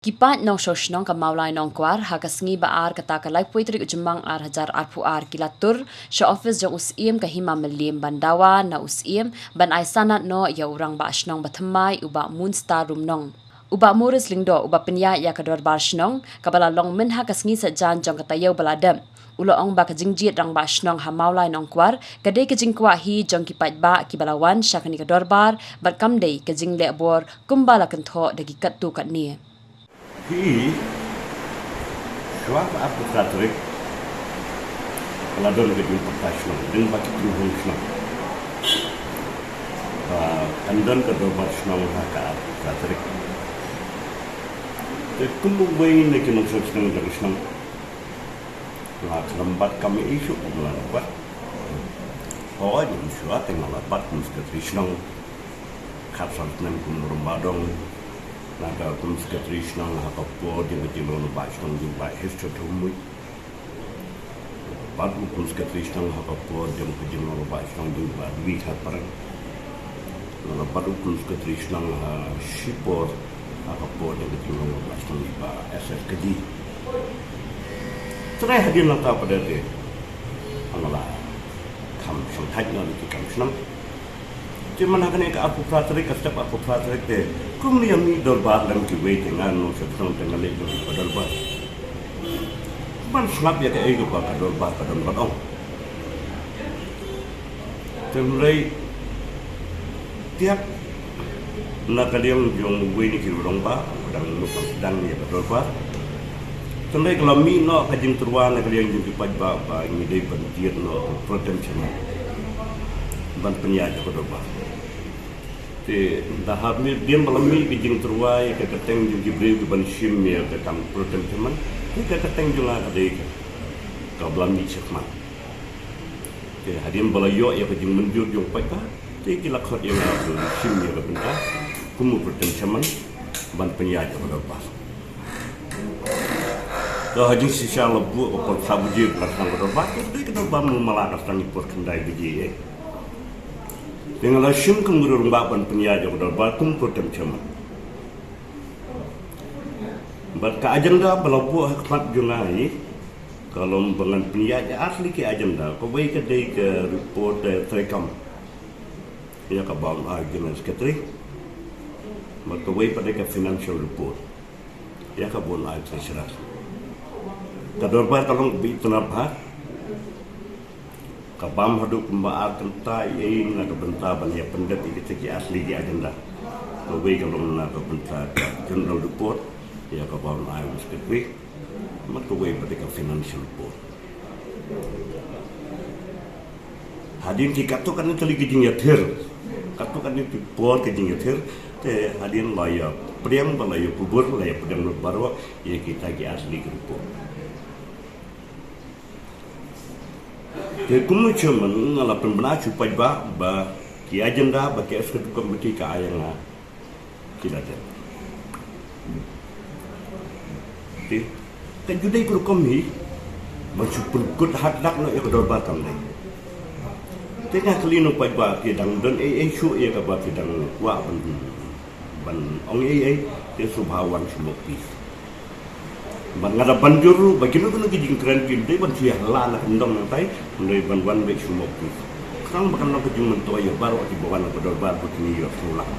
Kipat nong sosnong ka maulay nong kwar hakasngi baar kata kalay puitri ujemang ar hajar arpu ar kilatur sya office jong usiem kahima melim bandawa na usiem ban ay sanat no ya urang ba asnong batamay uba moonstar rumnong. Uba muris lingdo uba penya ya kador barsnong kabala long min hakasngi sajan jong katayaw baladam. Ulo ong ba kajingjit rang ba asnong ha maulay nong kwar kadai kajingkwa hi jong kipat ba kibalawan syakani kador bar bat kamdei kajing le abor kumbala kentho dagi katu kat ni. Hi, suatu apa strategi kalau dalam kehidupan profesional dan bagi profesional, andan kedua profesional hak strategi. Kemudian nak kita sosial profesional, nak lambat kami isu lambat. Oh, jadi suatu yang lambat mesti profesional, kapsul nem kumur badong. Naga kum sekretariat nang hak po di betilon baisong di bai history tumui padu kum sekretariat nang hak po di betilon baisong di bai wi hat parang nang padu kum sekretariat nang shipor hak po di betilon baisong di bai SSKD terakhir hadir nang ta pada de angala kam santai nang di kam senang cuma nak ni aku pratrik setiap aku pratrik deh. Kemudian ni dorbar dalam kiwai dengan no sebelum dengan lagi dorbar. Man snap ya ke ego pak dorbar kadang kadang. Temulai tiap nak kalian jong gue ni kiri dorbar kadang lupa sedang ya dorbar. Temulai kalau mi no kajing terwan nak kalian jong kipat ba ini day banjir no protection. Ban penyaja dorbar. Dah dia melami bijing terwai ke keteng juga beri ban sim ya ke kam protein teman ke keteng juga ada ke belami cekman ke hadim balayo ya ke jing menjur jong pai ka ke kila khot ya sim ya ke benda kumu protein teman ban penyaja pada pas dah haji sisa lebu opor sabuji pasang pada pas itu kita bam malakas tani por kendai biji dengan langsung kemudian bapan penyaja pada batum protem cuma. Berka agenda belabu hikmat junai kalau bangan penyaja asli ke agenda, kau baik kedai ke report terekam. Ia ke bawang agenda sekretari, maka baik pada ke financial report. Ia ke bawang agenda serat. Kadorbar kalau begitu nampak. Kabam haduk pembaat tentang ini nak bentar banyak pendat kita asli di agenda. Kau kalau nak bentar general report, ya kabam ayam sekali, mak kau pada financial report. Hadirin kita tu kan itu lagi jingyatir, katu kan itu report ke jingyatir, te hadirin layak, priam layak kubur layak priam baru, ya kita asli report. Kemudian cuma ngala pembenar cupai ba ki agenda ba ki eksekutif komite ka ayang tidak ada. Kan judai kur komi macam pun hadlak no ya kedor batam dai. Tengah kelino pai ba ki dang don isu ya ka ba ki dang wa ban ong te subhawan sumopi. Ban ngada banjur bagi nu kena kijing keren kinde ban sia lana ndong nantai ndai ban wan be sumo pi kang bakan nak kijing mento ya baru di bawah nak dor bar but ni yo sulang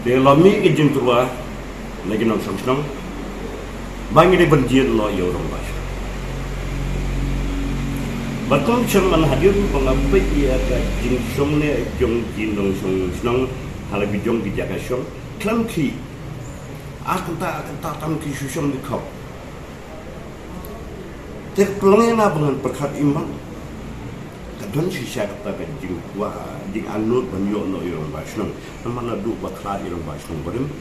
de lami kijing turwa lagi nang samsung bangi de banjir lo yo rong bas batum cerman hadir pengapai ia ka jing somne jong jinong song halabi jong di jaga song klamki akan tak tam kisusam di kau. Terpelangnya na dengan perkat iman. Kadang sisa kata jing wa jing anut banyo no irong basnong. Namana du baklar irong basnong barim.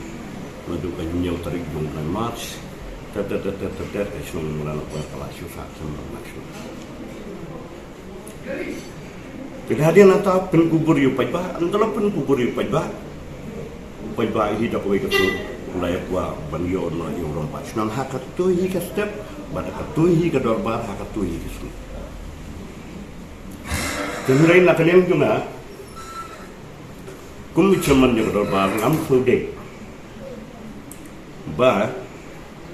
Madu kan nyau tarik jong kan march. Ter kesnong mulana ko kala susah sama basnong. Bila dia nata penkubur yu pajba, antara penkubur yu pajba. Pajba ini dak we ketu. Layak wa banyo no yung pas nang hakatuhi ka step bada katuhi ka dorbar hakatuhi ka sini kemudian nak kalian juga kum cuman yung dorbar ngam sude ba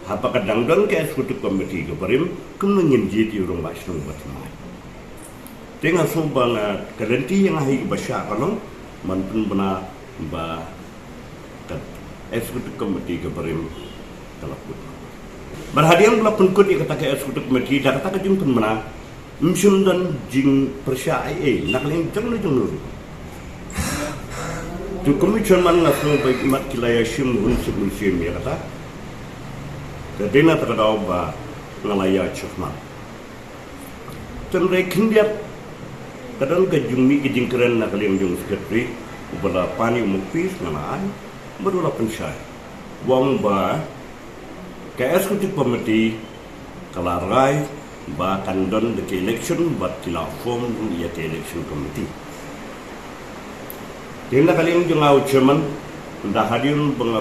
hapa kadang don ke eksekutif komiti ke barim kumengin jiti urung basnung batmai tengah sumbang kerenti yang ahi basya kalong man pun bena ba kat eksekutif komiti ke barim talaput berhadian belapun kut ikata ke eksekutif komiti dah kata kajung pun bena msum dan jing persya nak leng jang nur tu komiti man langsung baik mat kilaya shim unsur musim ya kata Kadena terkadau ba ngalaya cokmat. Tenre kindiat kadang kejumi kejingkeren nak liang jung sekretari ubala pani umupis ngalaan berula pensai. Wang ba ke eksekutif komiti kalarai ba kandon de election bat tila form ia ke election komiti. Tenda kalian jung au chairman dah hadir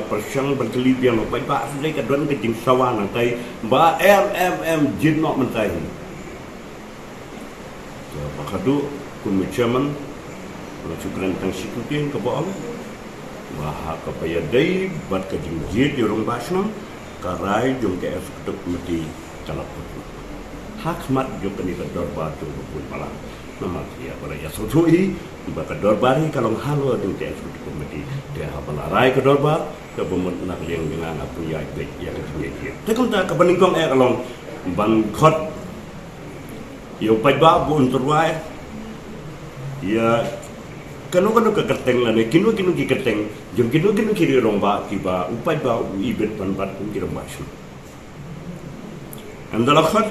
persiang berkelip yang lepas ba sedai kadon kejing sawan nantai ba jin nok mentai so bakadu kun chairman cukran tang sikutin ke baal ba ka payadai bat kejing jid yorong basnam karai jong ke eksekutif komiti talaput hakmat jo kani kador ba tu pun malam nama dia beraya sotui baka dorbari kalau halo dengan eksekutif komiti dia habalarai ke dorbar ke pemerintah nak yang dengan apa yang baik yang punya dia tekun tak kebaningkong kalau ban khot yo pajba bu unterwai ya kanu ke keteng lah kinu ki keteng jom kinu kiri romba tiba upai ba ibet ban kira masuk andala khot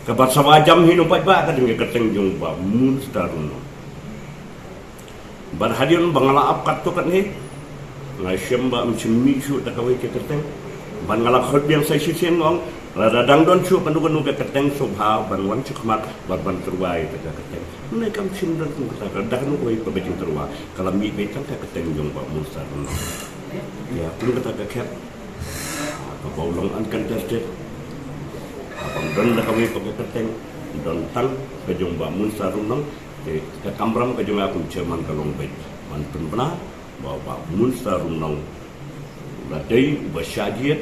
kabar sawajam hinu pajba ka dengan keteng jong ba mun starun berhadian bangala apkat tu kan ni ngai syamba mcimi su tak kawai ke keteng bangala khot biang sai sisen ngong rada dangdon su pandugan ke keteng subha banwan cukmat ban terwai ke keteng ne kam simdan ku kata dah nu koi pebaju terwa kalau mi betan ke keteng jong ba musar ya pun kata ke ket apa baulong an kan tested abang don dah kawai ke keteng don tang ke jong ba musar nong ke kambram ke jong aku chairman kalong bet man pun benar bahwa munsa runang ladai basyajiat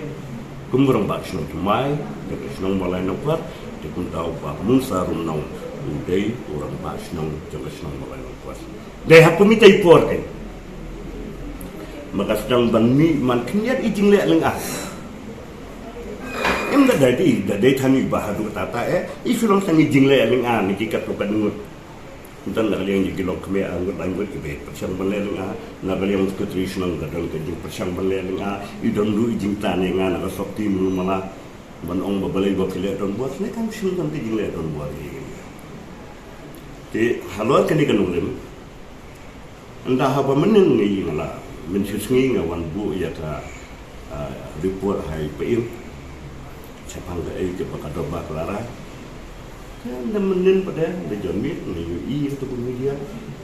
kumurang ba shnong tumai de shnong balai nopar de kun tahu ba munsa runang udai orang ba shnong jong shnong balai nopar de hapu mi tai por ke maka sedang banmi man kniat ijing le leng ah em da dai thani bahadu tata isulong sang ijing le leng ah ni kikat to kanut Entah nak liang jadi lok kami anggut kebet persiang berleleng nak liang sekretariat nang kadang kejing persiang berleleng idon lu ijing tane nak sokti mulu malah banong babalai bakile don buat ni kan sil kan kejing le don buat ni. Ti haluat kini kan ulim. Entah apa meneng ni malah mensusungi ngawan bu ya ka report hai peim. Siapa nggak ke bakador baklara. Kan nemenin pada dejamit ni itu media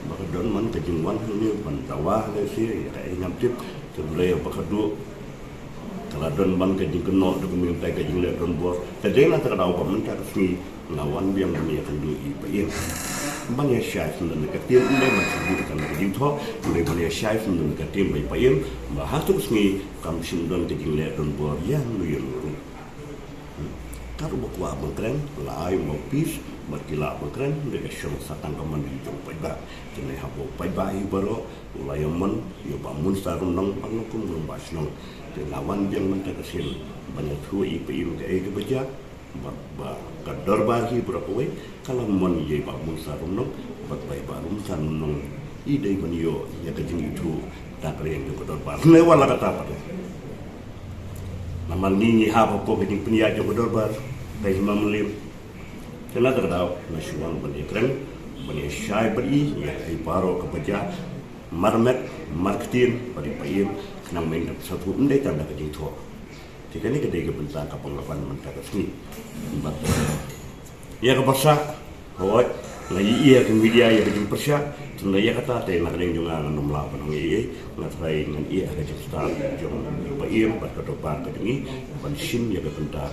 maka don man kejingwan ni bantawah le si ya kai nyamtip sebelah bakadu kalau don man kejing kenok tu minta kejing le don bor tadi nak terdapat pemerintah resmi lawan biang ni akan dui pain banyak syai sundan ketim ni masih bukan kejing tho mulai banyak syai sundan ketim bai pain bahas tu resmi kam sundan kejing le don bor yang luyur taruh bakwa bengkren lai mau pis berkila bengkren dengan syong satang kaman di jong paiba jenai habo paiba ibaro ulayaman yo bangun sarun nang pangukum rumba snong de lawan yang mentah kesil banyak hu ipim ke ke beja ba kador bagi berapa we kalau mon ye bangun sarun nang bat paiba rum sarun nang ide manio ya kejing itu tak reng ke kador bar ne wala kata apa namal ni habo ko kejing penia jong kador bar dari mamulim kena terdapat nasional berikren bani syai beri ya iparo kebaja marmet marketing bari paim kena main satu undai tanda kejing tho jika ni kedai kebentak kapanglapan mentah resmi empat ya kepasa hoi lagi iya ke media ya kejing persya tunda ya kata teh nak ring junga nom la panong iya nak trai ngan iya kejing star jong paim bat kedopan kejing ban sim ya kebentak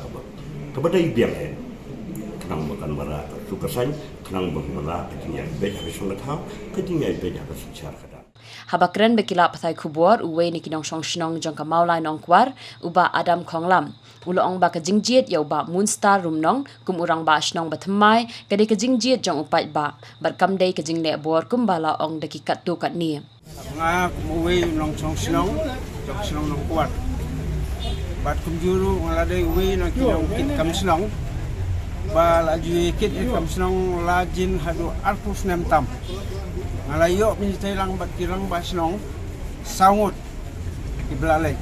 kepada ibiang kenang makan bara suka sain kenang bang bara kejingnya bej habis sangat hau kejingnya bej habis secara kadang habakren bekila pathai khubor uwe ni kinong shnong jong ka maulai nong kwar uba Adam Khonglam ulong ba ka jingjiet yau ba Moonstar rumnong kum urang ba shnong ba thamai kade ka jingjiet jong upai ba barkam dei ka jingle bor kum bala ong daki kat tu kat ni nga umuwi nong shnong nong kwar bat kum juru ngalade uwi nong kinong kit kam shnong ba la ju kit kam shnong la jin hadu arpus nem tam ngalayo pinjai lang bat kirang ba shnong sangut iblalai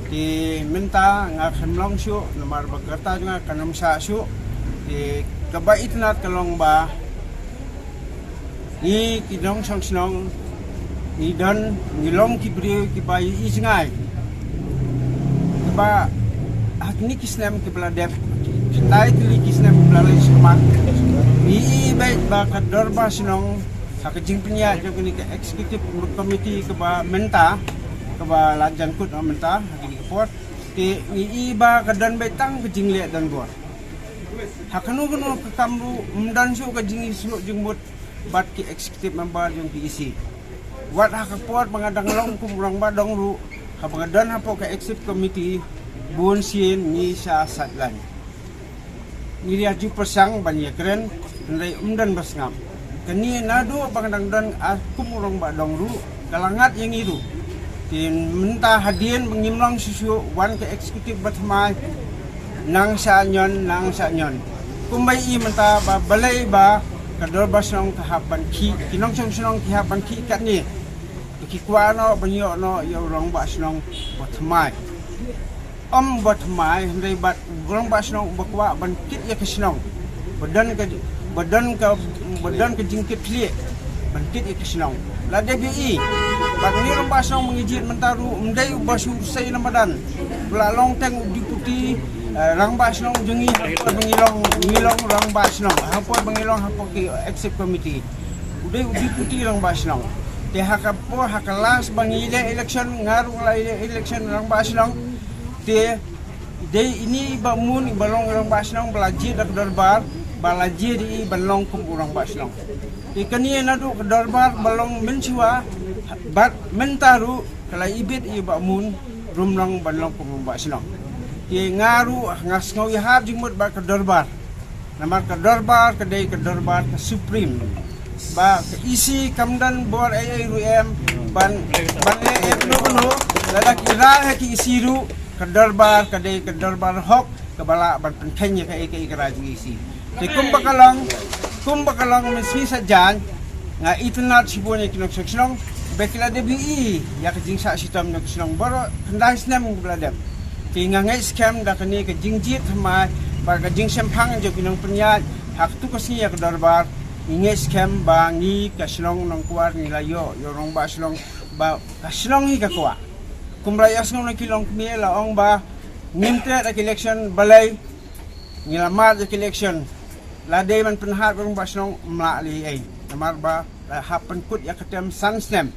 di minta nga khamlong syu namar bagata nga kanam sa syu di kabait nat kalong ba ni kinong shnong ni dan ngilong kibri kibai isngai ba hakni kisnem kibladep kindai tili kisnem blalai semak ni bait ba kador ba sinong sakajing penya jo kini ke executive committee ke ba menta ke ba lajan kut menta hakini report ti ni iba kadan betang kejing le dan gua hakanu kuno ke kamru mdan su kejing su jengbut bat ki executive member jong PEC wat hakaport pangadang long kumurang ba dong ru hapangadan hapo ke executive committee bun sien ni sa satlan ni dia ju persang banyak keren ndai umdan basngam kani nado pangadang dan kumurang ba dong ru kalangat yang itu tin menta hadien mengimlang susu wan ke eksekutif batmai nang sa nyon kumbai i menta ba balai ba kador basong kahapan ki kinong song kahapan ki kat ni ki kwano banyo no yo rong basong batmai batmai ndai bat rong basong bakwa ban kit ya kesnong badan ke jingkit pli ban kit ya kesnong la DBI bat ni rong basong mengijit mentaru mdai basu sei namadan belalong teng diputi rang basong jengi hapot mengilong rang basong hapot mengilong hapot ke executive committee udai diputi rang basong te hakapo hakalas bangile election ngarung lai election rang basong te dei ini bamun balong rang basong belaji dak darbar balaji di balong kum urang basong ikani nadu darbar balong mensiwa bat mentaru kala ibit i bamun rumlang balong kum basong ti ngaru ngas ngau ihab jingmut ba ke darbar namar ke darbar kedai ke darbar ke supreme ba ke isi kamdan bor AARUM ban no lada kira ki isiru ke darbar kedai ke darbar hok kebala ban penthenya ke ikraju isi te kumbakalang mesmi sajan nga itunat sibone kinok seksong bekila DBI ya kejing sa sitam nok senong boro kendai snem bladem ti ngangai scam da kani ke jingjit ma ba ke jing sempang jo kinong penyat hak tu kasni ya ke darbar inge scam bangi kaslong nong kuar ni layo yo rong ba slong ba kaslong hi ka kwa kumraya snong na kilong miela ong ba ngimtre da election balay ngilamat da election ladai man penhat rong ba slong mla li ai namar ba hapan kut ya katem sansnem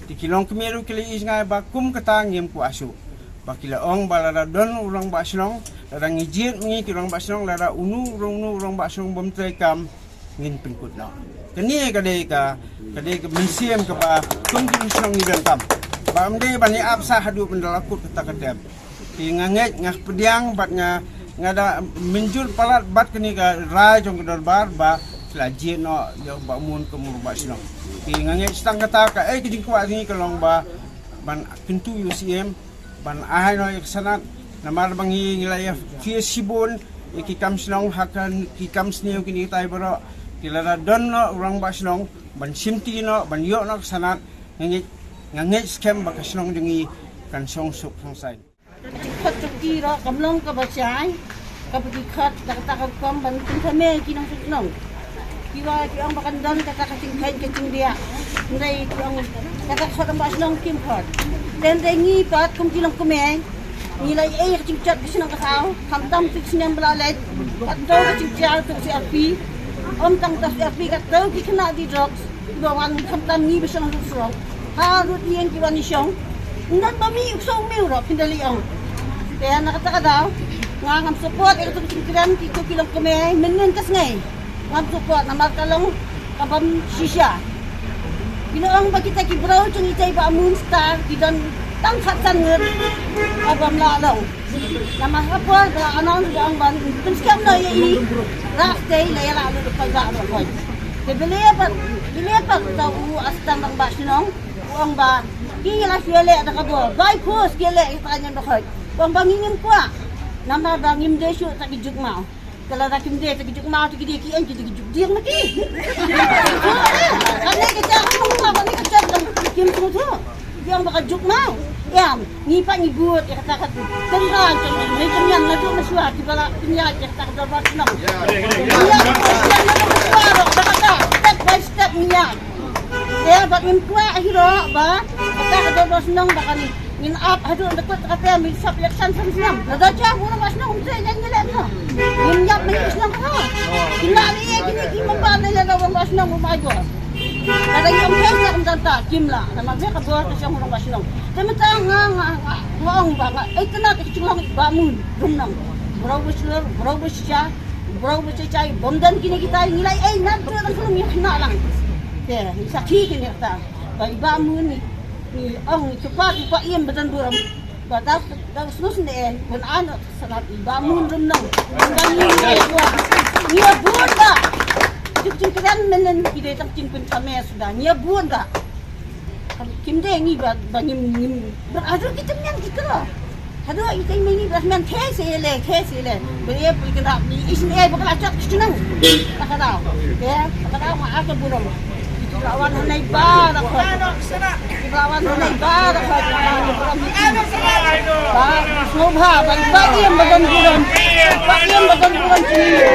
ti kilong kemiru kili isngai ba kum kata ngim ku asu ba kila ong ba la don urang ba slong la ngijit ngi kilong ba slong la unu rong ba slong bom trekam ngin penkut na kani kadai ka mensiem ka ba kum kum slong ni bentam ba amde ba ni apsa hadu pendalakut kata katem ti nganget ngah pediang bat ngada menjul palat bat kini ka rai jong darbar ba laji no yo ba mun ke murba sinong ti nganget stang kata ka kijing kwa ni kalong ba ban pintu UCM ban ahay no sanat namar bangi ngilaya fi sibon ikikam sinong hakan kikam sniu kini tai baro tilara don no urang ba sinong ban simti no ban yo no sanat nganget scam ba kasinong dingi kan song suk sai khat kira kamlong ka bachai kapati khat takta kam ban thame kinang suknong kiwa ki ang bakandan kata kacing kain kacing dia ndai ki ang kata khat ang baslong kim khat den dengi pat kum kilang kume nilai kacing chat bisinang kasao kamtam fixnyang balalet atdo kacing char tu si api om tang tas api katdo ki kena di drugs bawan kamtam ni bisinang susrong harut yen ki wani syong ndan bami uksong meuro pindali ang kaya nakataka daw ngam support ito kicikran kito kilang kume menen kas ngai ngam support na magkalong kabam sisya Ginoong ba kita kibraw chung itay ba Moonstar kidan tangkat sangen abam lalong. Nama hapon ba anong ang ban pinskam na yi rakte na yala ano pagga ano ko. Bilipat tau astam ang basnong uang ba kila siele ada kabo bai pos kile itanya dokot. Uang bangingin kwa nama bangim desu tak gijuk mau. Kalau nak kim dia tak gijuk mau tak gijuk kian gijuk dia mati. Kan kita ngomong ni kita kim tu yang bakal juk mau. Ya, ni pak ni buat ya kata tenang ni kenyan na tu masua di bala pinya ya kata dapat senang. Ya, step by step minyak. Ya, bak impua hiro ba kata dapat senang bakal in up hadu dekat kata mi sap leksan senang. Ada jah guna mas senang umse nyelet no. Minyak ni senang ha. Kina ni kini membalik la mas senang umai go. Kada yung kaya kung tanta kimla na magse ka buhat sa murong basnong. Tementang ngong ba ay kana kichulang bamun rumnang. Bro siya bomdan kini kita nilai ay nanto ang kulong yung lang. Kaya sakhi kini ta. Ba bamun ni ang cepat pa iem badan duram. Bata sunus ne kun ano sa bamun rumnang. Ni buat ba? Cingkiran menen kita tak cingkun kami sudah nia buat tak? Kim deh ni bangim beradu kita men kita lah. Hado kita ini men tese le. Beri pergi ni isni bukan acak cunang. Tak tahu. Ya, tak tahu mak aku burung. Lawan hanai bar aku. Lawan hanai bar aku. Smobha bagi yang badan burung. Bagi yang badan burung sini.